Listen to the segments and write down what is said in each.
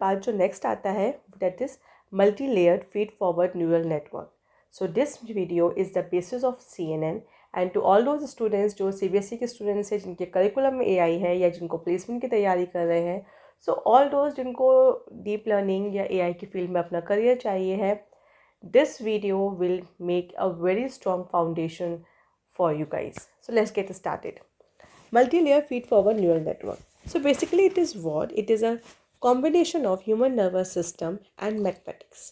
बाद जो नेक्स्ट आता है that is multi layered feed forward neural network. So this video is the basis of CNN and to all those students जो CBSE के students हैं जिनके करिकुलम में AI है या जिनको प्लेसमेंट की तैयारी कर रहे हैं. सो ऑल दोज जिनको डीप लर्निंग या AI की फील्ड में अपना करियर चाहिए है, this video will make a very strong foundation for you guys. So let's get started. Multi-layer feed-forward neural network. So basically it is what? It is a combination of human nervous system and mathematics.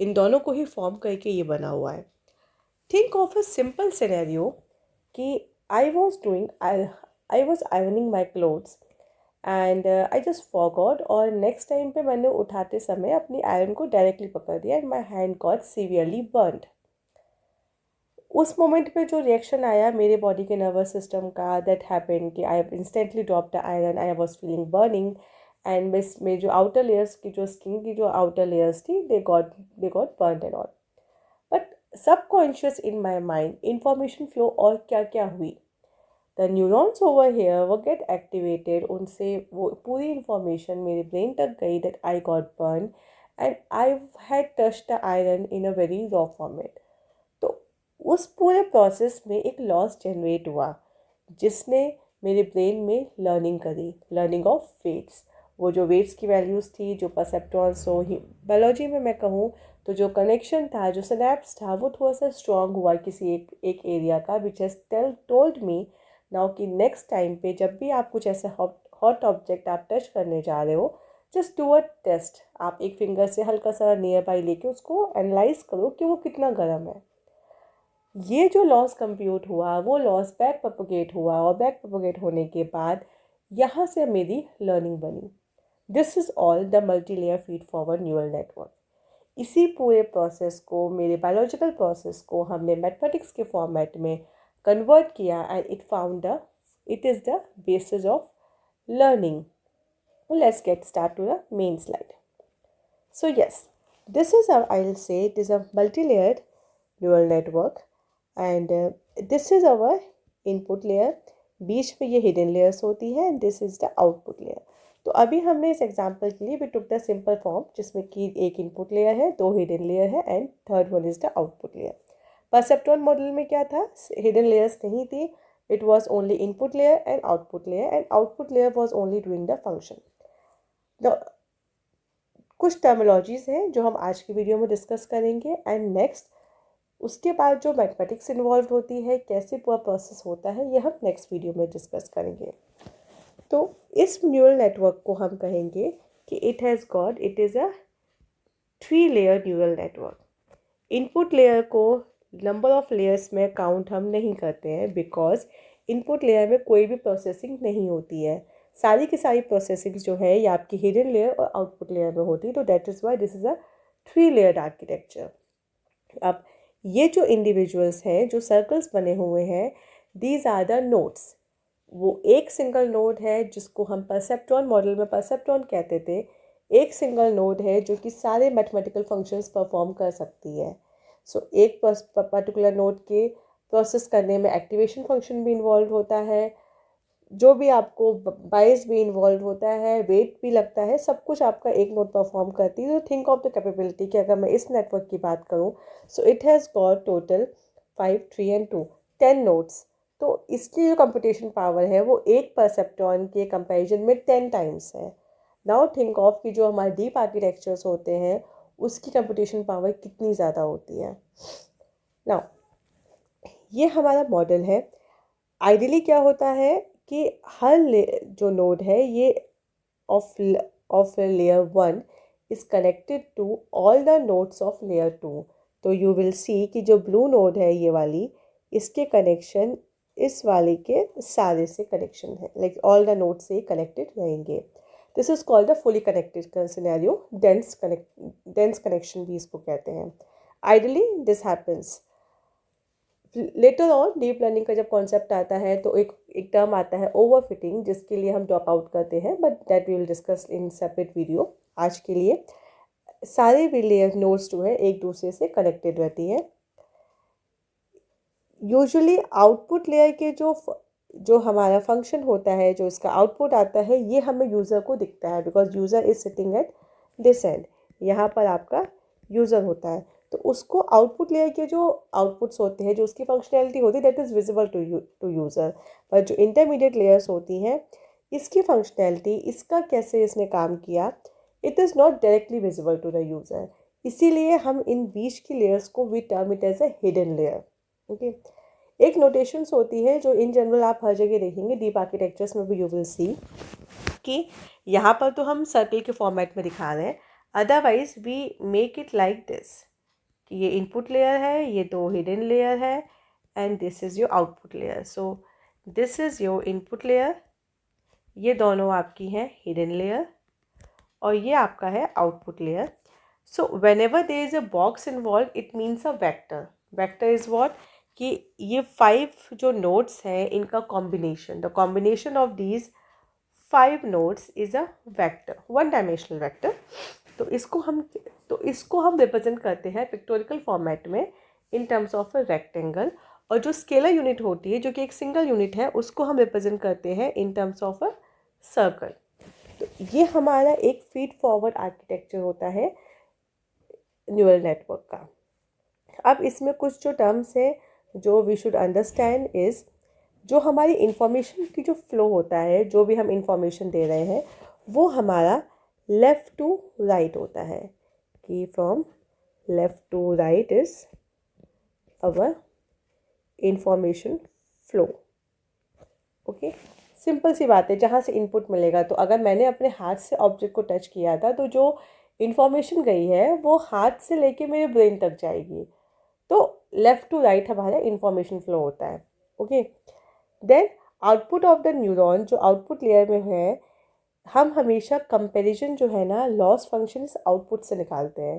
इन दोनों को ही form करके ये बना हुआ है. Think of a simple scenario कि I was ironing my clothes and I just forgot और next time पे मैंने उठाते समय अपनी आयरन को डायरेक्टली पकड़ दिया and my hand got severely burned. उस मोमेंट पे जो रिएक्शन आया मेरे बॉडी के नर्वस सिस्टम का दैट हैपन कि I instantly drop the iron, I was feeling burning and में जो आउटर लेयर्स की जो स्किन की जो आउटर लेयर्स थी they got burned and all. But subconscious in my mind information flow और क्या क्या हुई. द न्यूरॉन्स ओवर हेयर वो गेट एक्टिवेटेड. उनसे वो पूरी इंफॉर्मेशन मेरे ब्रेन तक गई that I got burn and I had touch the iron in a very raw format. तो उस पूरे प्रोसेस में एक लॉस जनरेट हुआ जिसने मेरे ब्रेन में लर्निंग करी, लर्निंग ऑफ वेट्स. वो जो वेट्स की वैल्यूज़ थी, जो परसेप्ट्रॉन्स हो, बायोलॉजी में मैं कहूँ तो जो कनेक्शन था, जो सिनेप्स था, वो थोड़ा सा स्ट्रॉन्ग हुआ किसी एक एरिया का which has told me now कि नेक्स्ट टाइम पे जब भी आप कुछ ऐसा हॉट ऑब्जेक्ट आप टच करने जा रहे हो, जस्ट डू अ टेस्ट. आप एक फिंगर से हल्का सा नियर बाई लेके उसको एनालाइज करो कि वो कितना गर्म है. ये जो लॉस कंप्यूट हुआ वो लॉस बैक प्रोपोगेट हुआ और बैक प्रोपोगेट होने के बाद यहाँ से मेरी लर्निंग बनी. This is all the multi layer feed forward neural network. इसी पूरे प्रोसेस को, मेरे बायोलॉजिकल प्रोसेस को हमने मैथमेटिक्स के फॉर्मेट में convert किया and it is the basis of learning. Let's get start to the main slide. So yes, this is I'll say it is a multi-layered neural network and this is our input layer. बीच में ये hidden layers होती है and this is the output layer. तो अभी हमने इस example के लिए we took the simple form जिसमें कि एक इनपुट लेयर है, दो हिडन लेयर है and third one is the output layer. Perceptron model में क्या था? हिडन लेयर्स नहीं थी. It was only input layer and output layer was only doing the function. कुछ टर्मिनोलॉजीज हैं जो हम आज की वीडियो में डिस्कस करेंगे एंड नेक्स्ट उसके बाद जो मैथमेटिक्स इन्वॉल्व होती है, कैसे पूरा प्रोसेस होता है, ये हम नेक्स्ट वीडियो में डिस्कस करेंगे. तो इस न्यूरल नेटवर्क को हम कहेंगे कि it is a 3 layer neural network. Input layer को नंबर ऑफ लेयर्स में काउंट हम नहीं करते हैं बिकॉज इनपुट लेयर में कोई भी प्रोसेसिंग नहीं होती है. सारी की सारी प्रोसेसिंग जो है ये आपकी हिडन लेयर और आउटपुट लेयर में होती है. तो that is why this is a 3 layered architecture. अब ये जो इंडिविजुअल्स हैं, जो सर्कल्स बने हुए हैं, दीज आर द नोड्स. वो एक सिंगल नोड है जिसको हम परसेप्ट्रॉन मॉडल में परसेप्ट्रॉन कहते थे. एक सिंगल नोड है जो कि सारे मैथमेटिकल फंक्शंस परफॉर्म कर सकती है. सो एक पर्टिकुलर नोड के प्रोसेस करने में एक्टिवेशन फंक्शन भी इन्वॉल्व होता है, जो भी आपको बाइस भी इन्वॉल्व होता है, वेट भी लगता है, सब कुछ आपका एक नोड परफॉर्म करती है. तो थिंक ऑफ द कैपेबिलिटी कि अगर मैं इस नेटवर्क की बात करूँ so it has got total 5, 3 and 2 10 nodes. तो इसकी जो कंप्यूटेशन पावर है वो एक परसेप्ट्रॉन के कंपैरिजन में 10 टाइम्स है. नाउ थिंक ऑफ कि जो हमारे डीप आर्किटेक्चर्स होते हैं उसकी कंप्यूटेशन पावर कितनी ज़्यादा होती है. नाउ ये हमारा मॉडल है. आइडियली क्या होता है कि हर जो नोड है ये of layer 1 is connected to all the nodes of layer 2. तो यू विल सी कि जो ब्लू नोड है ये वाली, इसके कनेक्शन इस वाले के सारे से कनेक्शन है, लाइक ऑल द नोड्स से कनेक्टेड रहेंगे. This is called the fully connected scenario. Dense connection भी इसको कहते हैं. Ideally this happens. Later on deep learning का जब कॉन्सेप्ट आता है तो एक टर्म आता है ओवरफिटिंग, जिसके लिए हम ड्रॉप आउट करते हैं, but that we will discuss in separate video. आज के लिए सारे भी लेयर नोड्स जो है एक दूसरे से कनेक्टेड रहती है. यूजुअली आउटपुट लेयर के जो हमारा फंक्शन होता है, जो इसका आउटपुट आता है, ये हमें यूज़र को दिखता है because user is sitting at this and, यहाँ पर आपका यूज़र होता है। तो उसको आउटपुट लेयर के जो आउटपुट्स होते हैं, जो उसकी फंक्शनैलिटी होती है, that is visible to user. पर जो इंटरमीडिएट लेयर्स होती हैं, इसकी फंक्शनैलिटी, इसका कैसे इसने काम किया, it is not directly visible to the user. इसीलिए हम इन बीच की लेयर्स को we term it as a hidden layer. Okay, एक नोटेशंस होती है जो इन जनरल आप हर जगह देखेंगे, डीप आर्किटेक्चर्स में भी यू विल सी कि यहाँ पर तो हम सर्कल के फॉर्मेट में दिखा रहे हैं, otherwise we make it like this कि ये इनपुट लेयर है, ये दो हिडन लेयर है, and this is your output layer. So this is your input layer, ये दोनों आपकी हैं हिडन लेयर, और ये आपका है output layer. So whenever there is a box involve, it means a vector. Vector is what, कि ये 5 जो नोड्स हैं इनका combination, the combination of these 5 nodes is a vector, one dimensional vector. तो इसको हम रिप्रेजेंट करते हैं पिक्टोरिकल फॉर्मेट में in terms of a rectangle, और जो स्केलर यूनिट होती है जो कि एक सिंगल यूनिट है, उसको हम रिप्रेजेंट करते हैं इन टर्म्स ऑफ अ सर्कल। तो ये हमारा एक फीड फॉरवर्ड आर्किटेक्चर होता है न्यूरल नेटवर्क का। अब इसमें कुछ जो टर्म्स हैं जो वी शुड अंडरस्टैंड इज़, जो हमारी इंफॉर्मेशन की जो फ्लो होता है, जो भी हम इंफॉर्मेशन दे रहे हैं, वो हमारा लेफ़्ट टू राइट होता है, कि from left to right is our information flow. Okay, simple सी बात है, जहाँ से इनपुट मिलेगा, तो अगर मैंने अपने हाथ से ऑब्जेक्ट को टच किया था, तो जो इन्फॉर्मेशन गई है वो हाथ से लेके मेरे ब्रेन तक जाएगी। तो लेफ़्ट टू राइट हमारा इंफॉर्मेशन फ्लो होता है। Okay, then output of the neuron, जो आउटपुट लेयर में है, हम हमेशा कंपैरिजन जो है ना लॉस फंक्शन इस आउटपुट से निकालते हैं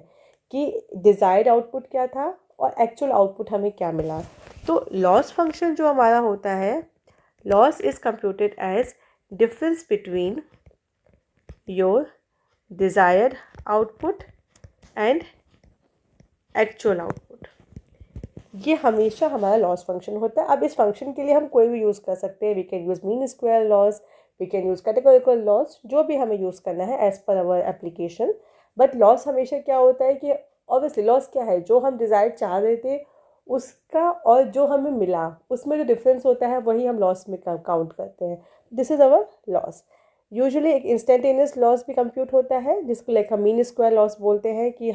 कि डिज़ायर्ड आउटपुट क्या था और एक्चुअल आउटपुट हमें क्या मिला। तो लॉस फंक्शन जो हमारा होता है, loss is computed age difference between your desired output and actual output. ये हमेशा हमारा लॉस फंक्शन होता है। अब इस फंक्शन के लिए हम कोई भी यूज़ कर सकते हैं, we can use mean square loss, we can use categorical loss, जो भी हमें यूज़ करना है as per our application. But loss हमेशा क्या होता है कि ऑब्वियसली लॉस क्या है, जो हम डिज़ायर चाह रहे थे उसका और जो हमें मिला उसमें जो डिफरेंस होता है वही हम लॉस में काउंट करते हैं। This is our loss. Usually एक इंस्टेंटेनियस लॉस भी कंप्यूट होता है, जिसको लाइक हम मीन स्क्वायर लॉस बोलते हैं, कि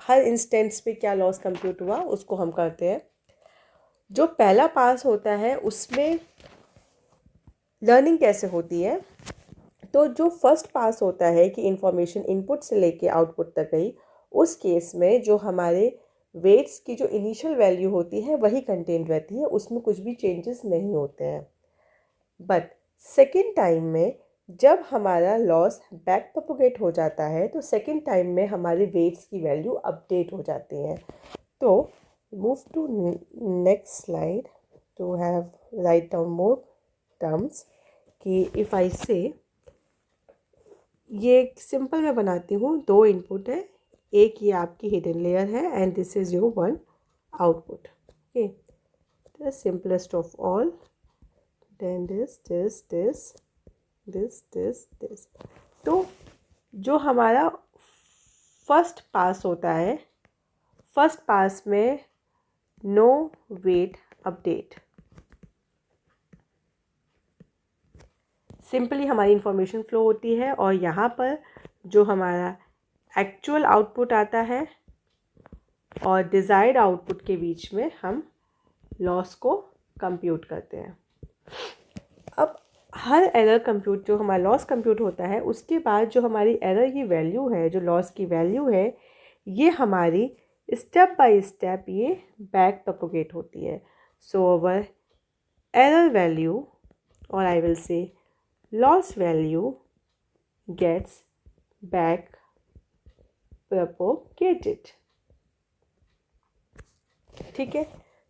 हर इंस्टेंस पे क्या लॉस कंप्यूट हुआ उसको हम करते हैं। जो पहला पास होता है उसमें लर्निंग कैसे होती है, तो जो फर्स्ट पास होता है कि इंफॉर्मेशन इनपुट से लेके आउटपुट तक गई, उस केस में जो हमारे वेट्स की जो इनिशियल वैल्यू होती है वही कंटेंट रहती है, उसमें कुछ भी चेंजेस नहीं होते हैं। बट सेकेंड टाइम में जब हमारा लॉस बैक प्रोपोगेट हो जाता है, तो सेकेंड टाइम में हमारे वेट्स की वैल्यू अपडेट हो जाती हैं। तो move to next slide to have write down more terms, कि if I say, ये सिंपल मैं बनाती हूँ, 2 इनपुट है, एक ये आपकी हिडन लेयर है and this is your 1 output. Okay, the simplest of all, then this. तो जो हमारा फर्स्ट पास होता है, फर्स्ट पास में नो वेट अपडेट, सिंपली हमारी इंफॉर्मेशन फ्लो होती है, और यहाँ पर जो हमारा एक्चुअल आउटपुट आता है और डिज़ायर्ड आउटपुट के बीच में हम लॉस को कंप्यूट करते हैं। अब हर एरर कंप्यूट, जो हमारा लॉस कंप्यूट होता है, उसके बाद जो हमारी एरर की वैल्यू है, जो लॉस की वैल्यू है, ये हमारी स्टेप बाय स्टेप ये बैक प्रोपोगेट होती है। सो अवर एरर वैल्यू, और I will say loss value gets back propagated। ठीक है,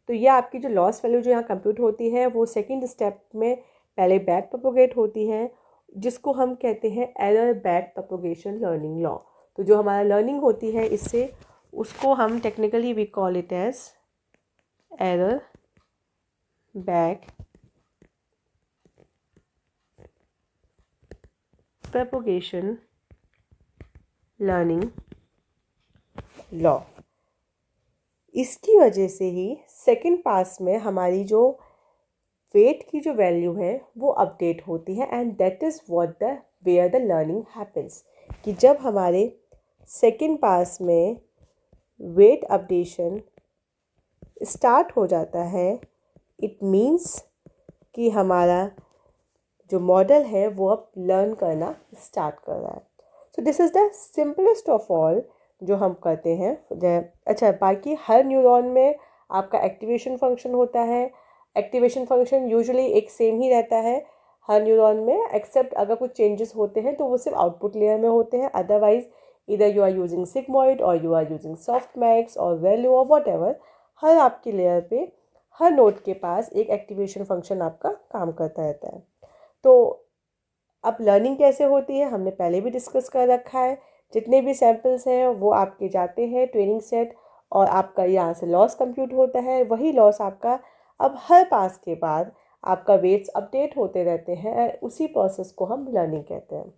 तो ये आपकी जो लॉस वैल्यू जो यहाँ कंप्यूट होती है वो सेकंड स्टेप में पहले बैक प्रोपोगेट होती है, जिसको हम कहते हैं error back propagation learning law. तो जो हमारा लर्निंग होती है इससे, उसको हम technically we call it as error back propagation learning law. इसकी वजह से ही सेकंड पास में हमारी जो वेट की जो वैल्यू है वो अपडेट होती है, and that is what the where the learning happens. कि जब हमारे सेकंड पास में वेट अपडेशन स्टार्ट हो जाता है, इट मीन्स कि हमारा जो मॉडल है वो अब लर्न करना स्टार्ट कर रहा है। सो this is the simplest of all जो हम करते हैं। अच्छा, बाकी हर न्यूरॉन में आपका एक्टिवेशन फंक्शन होता है। एक्टिवेशन फंक्शन यूजुअली एक सेम ही रहता है हर न्यूरॉन में, एक्सेप्ट अगर कुछ चेंजेस होते हैं तो वो सिर्फ आउटपुट लेयर में होते हैं। अदरवाइज इधर यू आर यूजिंग सिग्मॉइड और यू आर यूजिंग सॉफ्टमैक्स और वैल्यू और वॉट एवर, हर आपकी लेयर पे हर नोड के पास एक एक्टिवेशन फंक्शन आपका काम करता रहता है। तो अब लर्निंग कैसे होती है हमने पहले भी डिस्कस कर रखा है। जितने भी सैम्पल्स हैं वो आपके जाते हैं ट्रेनिंग सेट, और आपका यहाँ से लॉस कंप्यूट होता है। वही लॉस आपका अब हर पास के बाद आपका वेट्स अपडेट होते रहते हैं, उसी प्रोसेस को हम लर्निंग कहते हैं।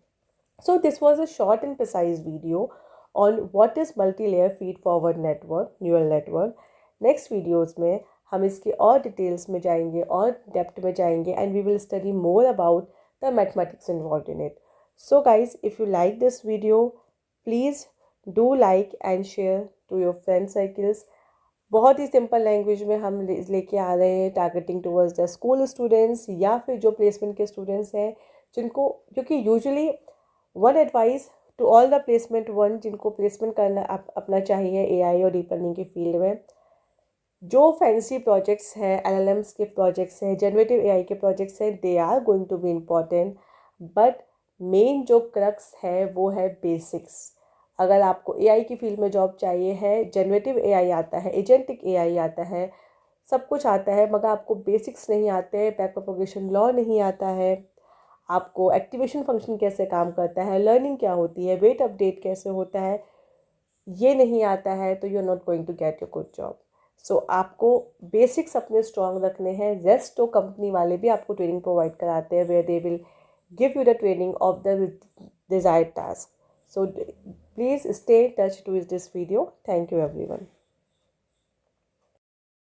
So this was a short and precise video on what is multi layer feed forward network, neural network. Next videos में हम इसके और डिटेल्स में जाएंगे और डेप्थ में जाएंगे, and we will study more about the mathematics involved in it. So guys, if you like this video, please do like and share to your friend circles. बहुत ही सिंपल लैंग्वेज में हम लेके आ रहे हैं, targeting towards the school students या फिर जो प्लेसमेंट के स्टूडेंट्स हैं जिनको, क्योंकि usually one advice to all the placement one जिनको प्लेसमेंट करना अपना चाहिए एआई और डीप लर्निंग के फील्ड में, जो फैंसी प्रोजेक्ट्स हैं, एलएलएम्स के प्रोजेक्ट्स हैं, जनरेटिव एआई के प्रोजेक्ट्स हैं, they are going to be important, but main जो क्रक्स है वो है बेसिक्स। अगर आपको एआई की फील्ड में जॉब चाहिए है, जनरेटिव एआई आता है, एजेंटिक एआई आता है, सब कुछ आता है, मगर आपको बेसिक्स नहीं आते, बैक प्रोपगेशन लॉ नहीं आता है, आपको एक्टिवेशन फंक्शन कैसे काम करता है, लर्निंग क्या होती है, वेट अपडेट कैसे होता है, ये नहीं आता है, तो you are not going to get your good job. So आपको बेसिक्स अपने स्ट्रॉन्ग रखने हैं। रेस्ट तो कंपनी वाले भी आपको ट्रेनिंग प्रोवाइड कराते हैं, where they will give you the training of the desired task. So please stay touch to this video. Thank you everyone.